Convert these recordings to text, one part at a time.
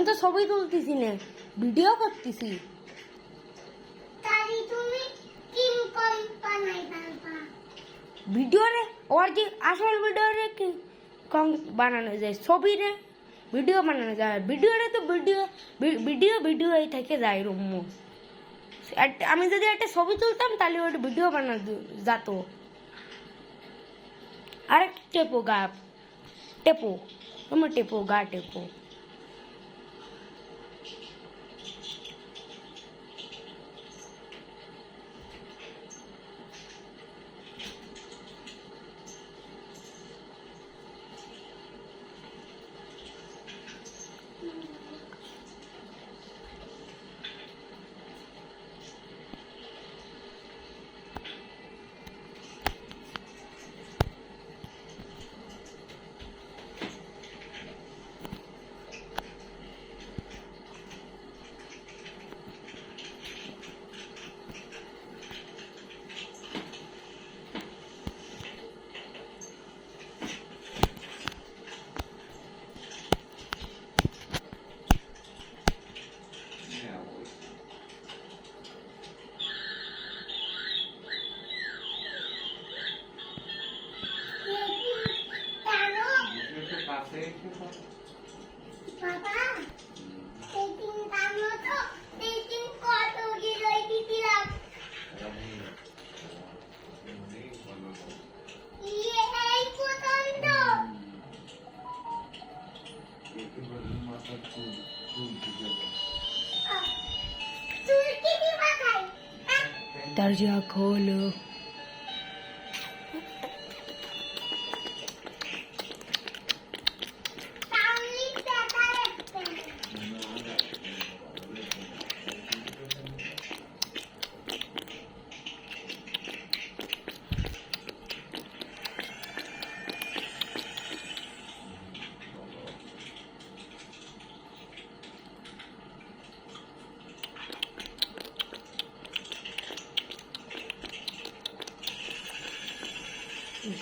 আমি তো ছবি তুলতেছি না, ভিডিও করতেছি। ভিডিও রে ওর যে আসল ভিডিও রে কি কম বানানো যায়, ছবি রে ভিডিও বানানো যায়, ভিডিও রে তো ভিডিও এই থেকে যায় রম্য। আমি যদি একটা ছবি তুলতাম তাহলে ওটা ভিডিও বানানো যেত। আরেক টেপো গা টেপো, তোমার টেপো গা টেপো। दरजा खोलो।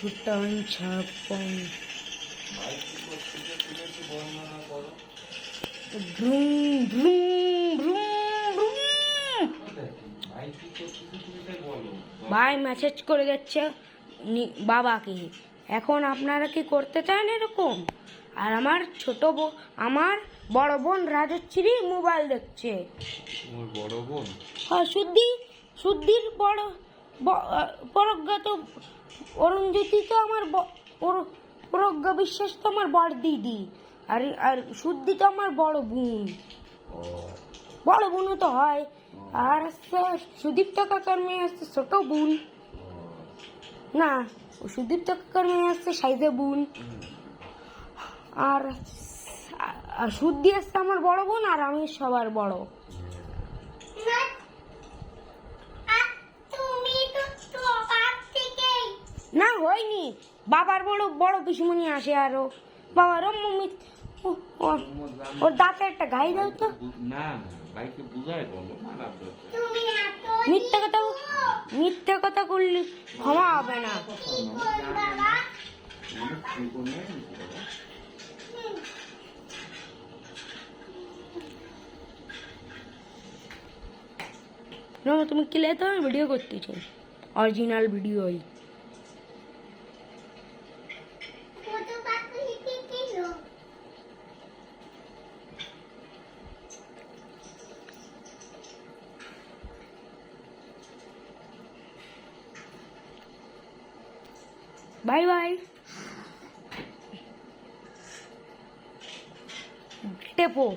ভুটান ছাপন ভাই মেসেজ করে যাচ্ছে বাবাকে, এখন আপনারা কি করতে চান এরকম? আর আমার আমার বড় বোন রাজশ্রী মোবাইল দেখছে। বড় বোন? হ্যাঁ, শুদ্ধির বড় প্রজ্ঞাত অরুণজ্যোতি তো আমার প্রজ্ঞা বিশ্বাস তো আমার বড় দিদি, আর শুদ্ধি তো আমার বড় বোন। বড় বোনও তো হয়। আর আসছে সুদীপ্ত কাকার মেয়ে আসছে ছোট বোন। না, সুদীপ্ত কাকার মেয়ে আসছে সাইজে বোন। আর শুদ্ধি আসছে আমার বড় বোন, আর আমি সবার বড়। না হয়নি, বাবার বড় পিসুমনি আসে আরো। বাবার ওর দাঁতে একটা গাই দাও তো। না ভাইকে বুঝাই বলো, মিথ্যা কথা করলে ক্ষমা হবে না। তুমি কি লেতো ভিডিও করতেছো, অরিজিনাল ভিডিওই। बाय बाय टेपो।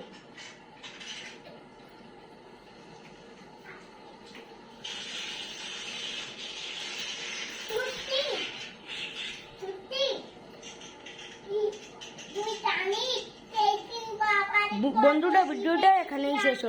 বন্ধুটা ভিডিওটা এখানেই শেষ।